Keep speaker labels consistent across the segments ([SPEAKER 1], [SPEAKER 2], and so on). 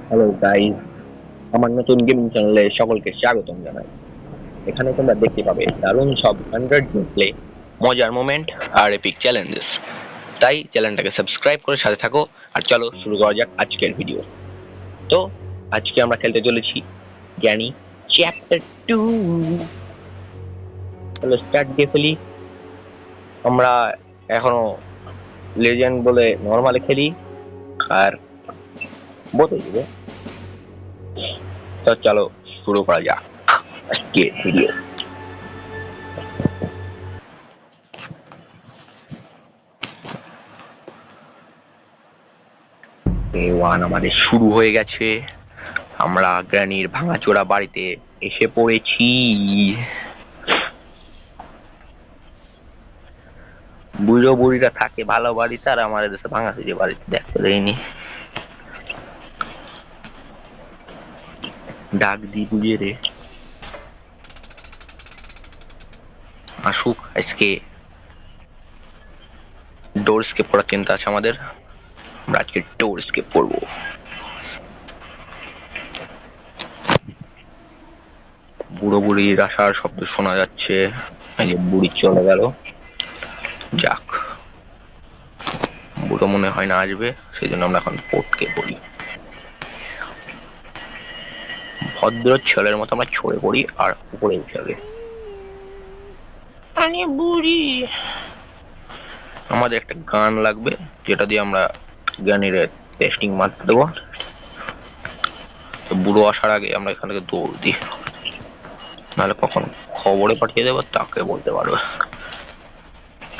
[SPEAKER 1] Hello guys, আমার নতুন gaming চ্যানেলে সকলকে স্বাগতম জানাই। এখানে তোমরা দেখতে পাবে দারুণ সব অ্যান্ড্রয়েড গেম প্লে, মজার মোমেন্ট আর এপিক চ্যালেঞ্জেস। তাই চ্যানেলটাকে সাবস্ক্রাইব করে সাথে থাকো। আর চলো শুরু করা যাক আজকের ভিডিও। তো আজকে আমরা খেলতে চলেছি জ্ঞানী চ্যাপ্টার 2। চলো স্টার্ট দিয়ে ফেলি। আমরা এখনো লেজেন্ড বলে নরমালে খেলি আর বলতে দেবো। তো চলো শুরু করা যাক আজকের ভিডিও। ওয়ান আমাদের শুরু হয়ে গেছে। আমরা গ্র্যানির ভাঙাচোরা বাড়িতে এসে পড়েছি। বুড়ো বুড়িরা থাকে ভালো বাড়িতে, আর আমাদের দেশে ভাঙাচুরি বাড়িতে দেখতে দেয়নি। ডাক দি বুঝে রে আসুক। আজকে ডোর স্কেপ করার চিন্তা আছে আমাদের। আমরা আজকে ডোর স্কেপ করবো। বুড়ো বুড়ির আসার শব্দ শোনা যাচ্ছে। বুড়ি চলে গেল। যাক, বুড়ো মনে হয় না আসবে, সেই জন্য আমরা এখন পটকে পড়ি। ভদ্র ছেলের মতো আমরা ছড়ে পড়ি আর উপরে উঠে যাবে। আরে বুড়ি, আমাদের একটা গান লাগবে যেটা দিয়ে আমরা জ্ঞানীর টেস্টিং মারতে দেবো। তো বুড়ো আসার আগে আমরা এখান থেকে দৌড় দিই, নাহলে কখন খবরে পাঠিয়ে দেবো তাকে বলতে পারবে।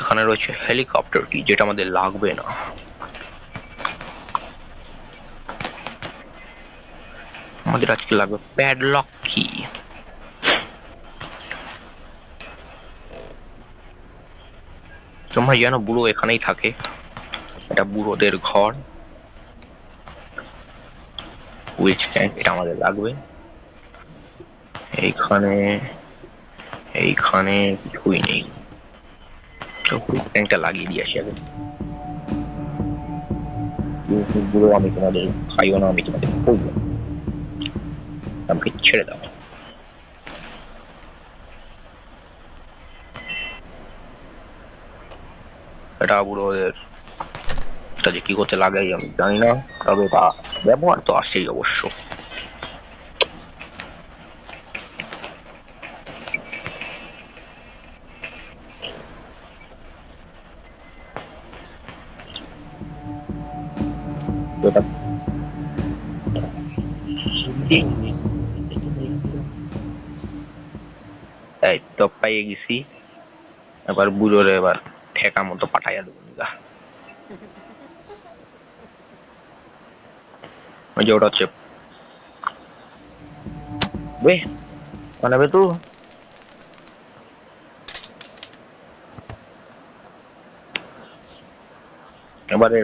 [SPEAKER 1] এখানে রয়েছে হেলিকপ্টার কি, যেটা আমাদের লাগবে না। আমাদের আজকে লাগবে প্যাডলক কি। তোমরা জানো বুড়ো এখানেই থাকে, এটা বুড়োদের ঘর। উইচ ট্যাঙ্ক, এটা আমাদের লাগবে। এইখানে এইখানে কিছুই নেই, তো উইচ ট্যাঙ্কটা লাগিয়ে দিয়ে আসি আগে। বুড়ো আমি তোমাদের খাইও না, আমি তোমাদের বলবো, আমাকে ছেড়ে দাও। এটা বুড়োদের, এটা যে কি করতে লাগে আমি জানি না, তবে তা ব্যবহার তো আসেই অবশ্য। এই তো পাইয়ে গেছি। এবার বুড়োরে এবার ঠেকা মতো পাঠাইয়া দেবো। ওই যে ওটা হচ্ছে বে বানাবে তো। এবারে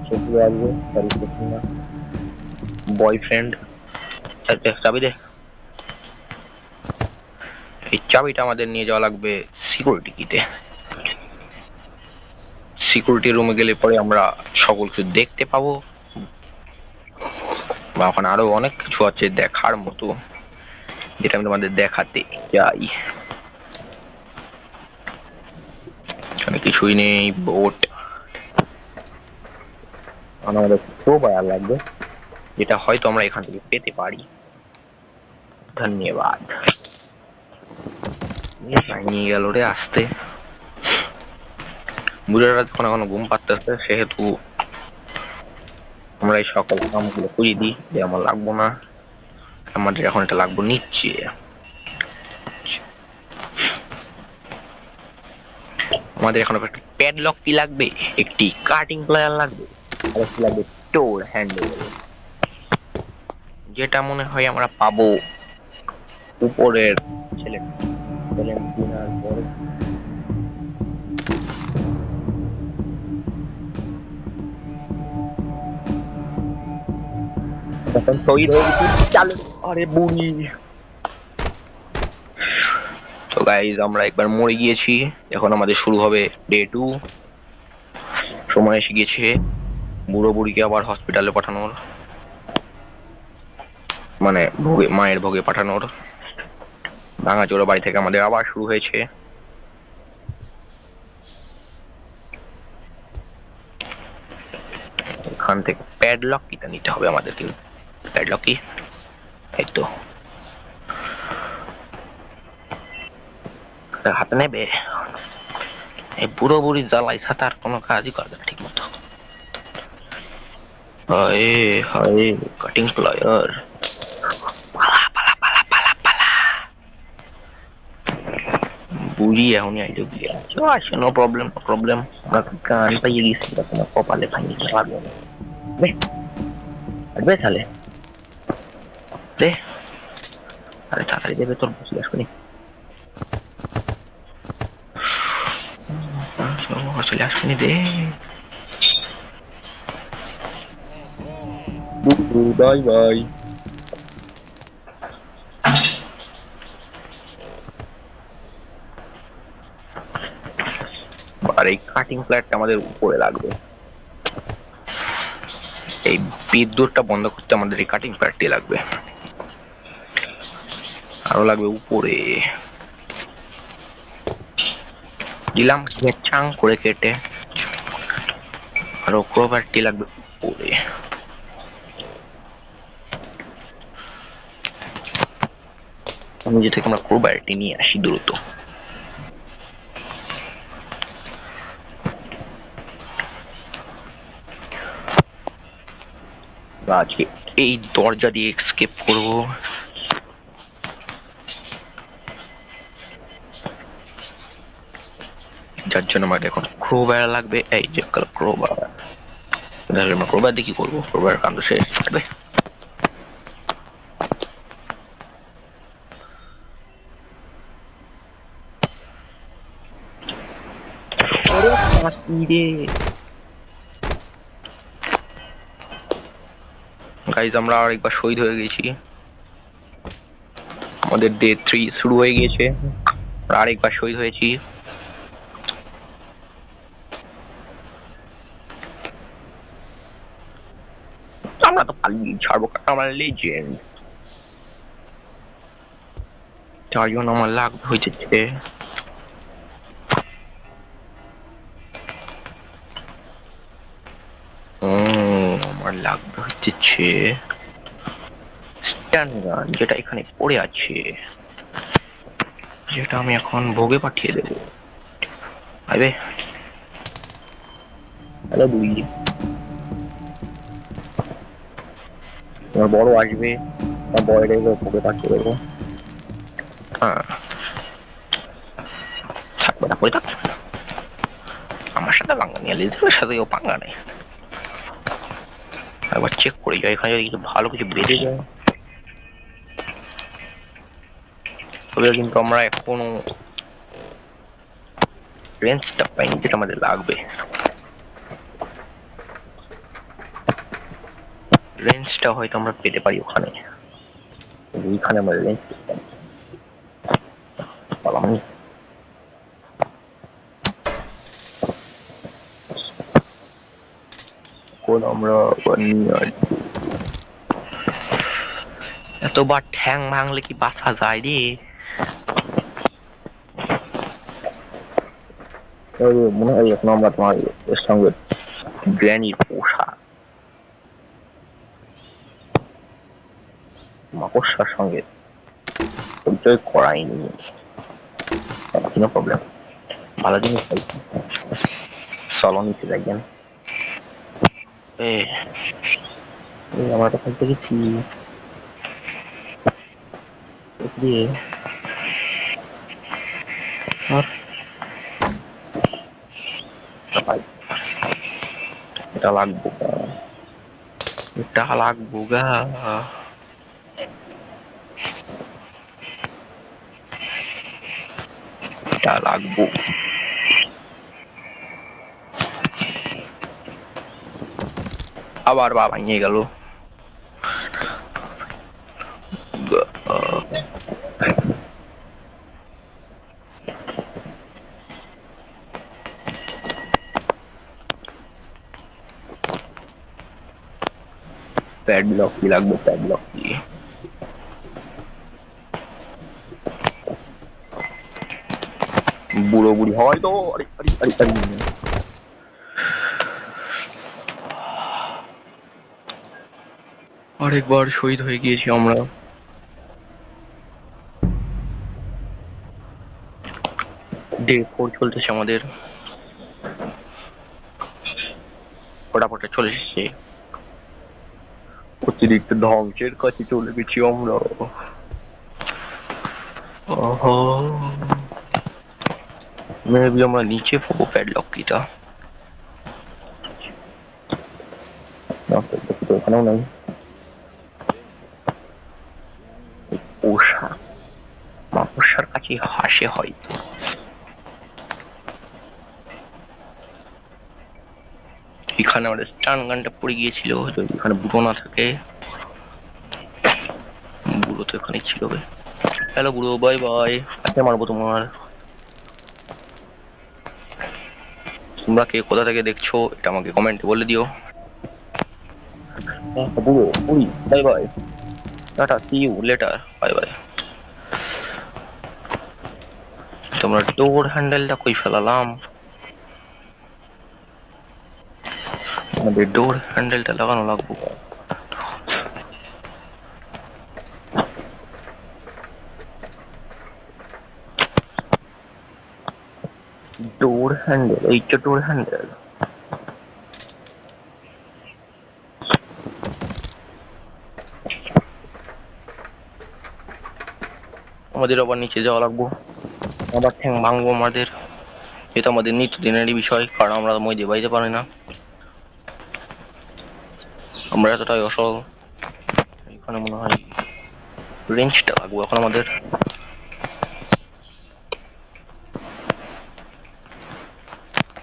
[SPEAKER 1] শ্বশুর আসবে, সরি শ্বশুর না, বয়ফ্রেন্ড। চাবি দে। এই চাবিটা আমাদের নিয়ে যাওয়া লাগবে সিকিউরিটি কিতে। সিকিউরিটি রুমে গেলে পরে আমরা সকল কিছু দেখতে পাবো, বা ওখানে আরো অনেক কিছু আছে দেখার মতো, যেটা আমি তোমাদের দেখাতে চাই। এখানে কিছুই নেই। বোট আমাদের প্রোবায়ার লাগবে, যেটা হয়তো আমরা এখান থেকে পেতে পারি। ধন্যবাদ। নিয়ে গেল রে আসতে। বুড়ারা যখন এখনো ঘুম পাচ্ছে, সেহেতু আমরা এই সকল কামগুলো খুঁজে দিই যে আমার লাগবো না, আমাদের এখন এটা লাগবো নিচ্ছে। আমাদের এখন একটা প্যাডলক কি লাগবে, একটি কাটিং প্লেয়ার লাগবে, আর একটি লাগবে ডোর হ্যান্ডেল, যেটা মনে হয় আমরা পাবো উপরের ছেলে কেনার পরে। এখন তৈরি হয়ে গেছি, চালু। আরে বুড়ি। তো গাইজ আমরা একবার মরে গিয়েছি, এখন আমাদের শুরু হবে ডে 2। সময় এসে গিয়েছে বুড়ো বুড়িকে আবার হসপিটালে পাঠানোর। মানে ভোগে, মায়ের ভোগে পাঠানোর। ভাঙাচোরা বাড়ি থেকে আমাদের আবার শুরু হয়েছে। এখান থেকে প্যাডলক কিটা নিতে হবে আমাদের, কিন্তু প্যাডলক কি, এই তো হাতে নেবে। এই বুড়ো বুড়ি জ্বালাই সাথে আর কোনো কাজই করবে না ঠিক মতো। হায় হায়, কাটিং প্লায়ার। পালা পালা পালা পালা পালা। বুড়ি এখনই আইডিয়া দিয়ে আছো, আসে, নো প্রবলেম নো প্রবলেম। আমরা গান পাইয়ে গেছি, তোমার কপালে ভাঙি লাগবে না। বে তাহলে দে, আরে তাড়াতাড়ি দেবে, তোর বসে আসবি চলে আসবি দে। Bye bye. আর এই কাটিং প্লেটটা আমাদের উপরে লাগবে। এই বিদ্যুৎটা বন্ধ করতে আমাদের এই কাটিং প্লেটটি লাগবে। আরো লাগবে উপরে, দিলাম চাং করে কেটে। আরো ক্রোবারটি লাগবে উপরে। আমি যে থেকে আমরা ক্রোবারটি নিয়ে আসি দ্রুত। আজকে এই দরজা দিয়ে এস্কেপ করবো। যার জন্য আমার এখন ক্রোবার লাগবে। এই যে ক্রোবার, তাহলে আমরা ক্রোবার দিয়ে কি করবো? ক্রোবার কাম তো শেষ হবে। গাইজ আমরা আরেকবার শহীদ হয়ে গেছি। আমাদের ডে 3 শুরু হয়ে গিয়েছে, আরেকবার শহীদ হয়েছি। আমরা তো পালিয়ে ছাড়বো, কারণ আমরা লেজেন্ড। তার জন্য আমার লাগবে হয়েছে আমার লাগবে হচ্ছে স্ট্যান্ড গান, যেটা এখানে পড়ে আছে, যেটা আমি এখন ভোগে পাঠিয়ে দেবো। ভাইবে হ্যালো দুই, তোমার বড় আসবে, তোমার বড় রেখে ভোগে পাঠিয়ে দেবো। হ্যাঁ থাকবে না, পড়ে থাকবে না। আমার সাথে পাঙ্গা নিয়ে লিজের সাথে কেউ পাঙ্গা নেই। একবার চেক করে যাই এখানে যদি কিছু ভালো কিছু বেঁধে যায়, তবে কিন্তু আমরা এখনো রেঞ্জটা পাইনি যেটা আমাদের লাগবে। রেঞ্জটা হয়তো আমরা পেতে পারি ওখানে, এইখানে আমরা রেঞ্জ পেলাম না। কোন আমরা নিয়ে আসবো, এতবার ঠ্যাং ভাঙলে কি বাঁচা যায় রে? মনে হয় এখন আমরা তোমার এর সঙ্গে গ্র্যানির পোশাক, মাকড়সার সঙ্গে পরিচয় করাইনি। কোনো প্রবলেম, ভালো জিনিস পাইছি, চলো নিতে যাইবেন। আমার কাছে দেখেছি এটা লাগবো, এটা লাগবো গা, এটা লাগবো। আবার বাবা নিয়ে গেল। প্যাডলক কি লাগবে? প্যাডলক কি বুড়ো বুড়ি হয় তো আরে আরে আরে আরে আরেকবার শহীদ হয়ে গিয়েছি আমরা। ডে 4 চলতেছে আমাদের, ফটাফট চলে এসেছে, অতিরিক্ত ধ্বংসের কাছে চলে গেছি আমরা। ওহো, মেবি আমরা নিচে পাবো প্যাডলক কিটা। এখানেও নাই পোষা, মাকড়সার কাছে হাসে হয়তো। এখানে আমাদের স্টান গানটা পড়ে গিয়েছিল, যদি এখানে বুড়ো না থাকে। বুড়ো তো এখানে ছিল। হ্যালো বুড়ো, বাই বাই। কাছে মারবো তোমার। তোমরা কে কোথা থেকে দেখছো এটা আমাকে কমেন্টে বলে দিও। বুড়ো উই, bye bye, tata, see you later, bye bye. তোমরা ডোর হ্যান্ডেলটা কই ফেলালাম? আমাদের ডোর হ্যান্ডেলটা লাগানো লাগবো। ডোর হ্যান্ডেল, এইটা ডোর হ্যান্ডেল। আমাদের আবার নিচে যাওয়া লাগবো, আবার ঠ্যাং ভাঙবো আমাদের। এটা আমাদের নিত্যদিনেরই বিষয়, কারণ আমরা মইদে বাইতে পারি না, আমরা এতটাই অসল। এখানে মনে হয় রেঞ্জটা লাগবো এখন আমাদের।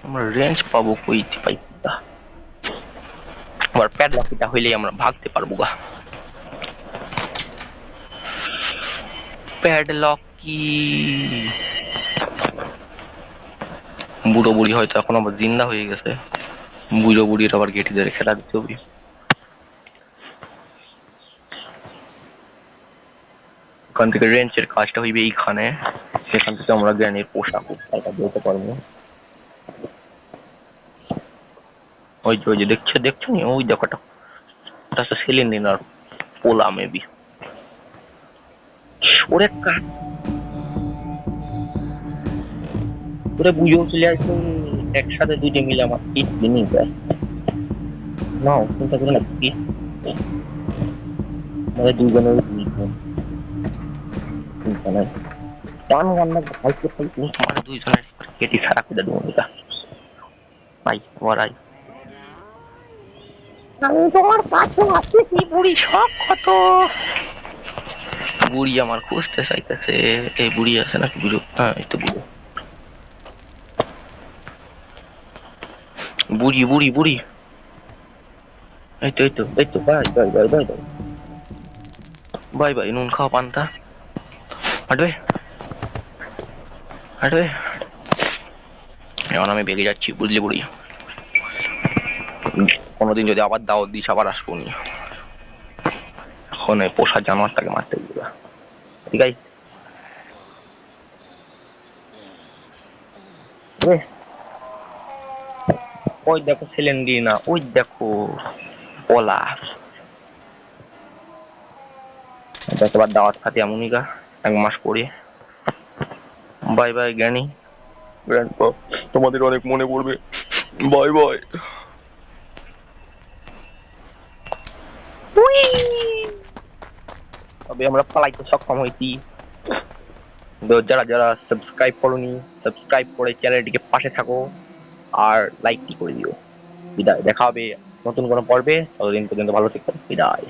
[SPEAKER 1] আমরা রেঞ্জ পাবো কই পাই না। আবার প্যাডলকটা হইলেই আমরা ভাগতে পারবো গা। প্যাডলক কি? বুড়ো বুড়ি হয়তো এখন আবার জিন্দা হয়ে গেছে। বুড়ো বুড়ির আবার গেটি ধরে খেলা দিতে হবে। এখান থেকে রেঞ্চের কাজটা হইবে এইখানে, সেখান থেকে আমরা জ্ঞানের পোশাক বলতে পারবো। ওই যে দেখছো দেখছো নি, ওই দেখো ওটা তো সিলিন্ডার পোলা মেবি। ওরে কাট, ওরে বুঝেও চলে আসবে একসাথে দুইটা মিলে আমার পিস দিনই যায়। নাও চিন্তা করে না পিস, আমাদের দুইজনের চিন্তা নাই। গান গান্না খাইতে খাইতে তোমার দুইজনের কেটে সারা করে দেবো এটা। ভাই ওরাই, আমি তোমার কাছে আছি কি বুড়ি, শখ কত। বুড়ি আমার খুঁজতে চাইতেছে, এই বুড়ি আছে নাকি বুড়ো? হ্যাঁ এই তো বুড়ো, বুড়ি বুড়ি বুড়ি, এই তো এই তো এই তো, bye bye bye bye bye bye bye. নুন খাওয়া পান্তা, হাঁটবে হাঁটবে। এখন আমি বেরিয়ে যাচ্ছি, বুঝলি বুড়ি। কোনোদিন যদি আবার দাওয়াত দিস আবার আসবো নি। এখন এই পোষা জানোয়ারটাকে মারতে দিবা, ঠিক আছে? ওই দেখো সিলিন্ডার, ওই দেখো পলা। এবার দাওয়াত খাতে এমনই গা, 1 মাস পরে। বাই বাই জ্ঞানী, গ্র্যান্ডপা, তোমাদের অনেক মনে পড়বে। Bye bye. তবে আমরা পালাইতে সক্ষম হয়েছি। যারা যারা সাবস্ক্রাইব করোনি, সাবস্ক্রাইব করে চ্যানেলটিকে পাশে থাকো আর লাইকটি করে দিও। বিদায়, দেখা হবে নতুন কোনো পর্বে, ততদিন পর্যন্ত ভালো থেকো, বিদায়।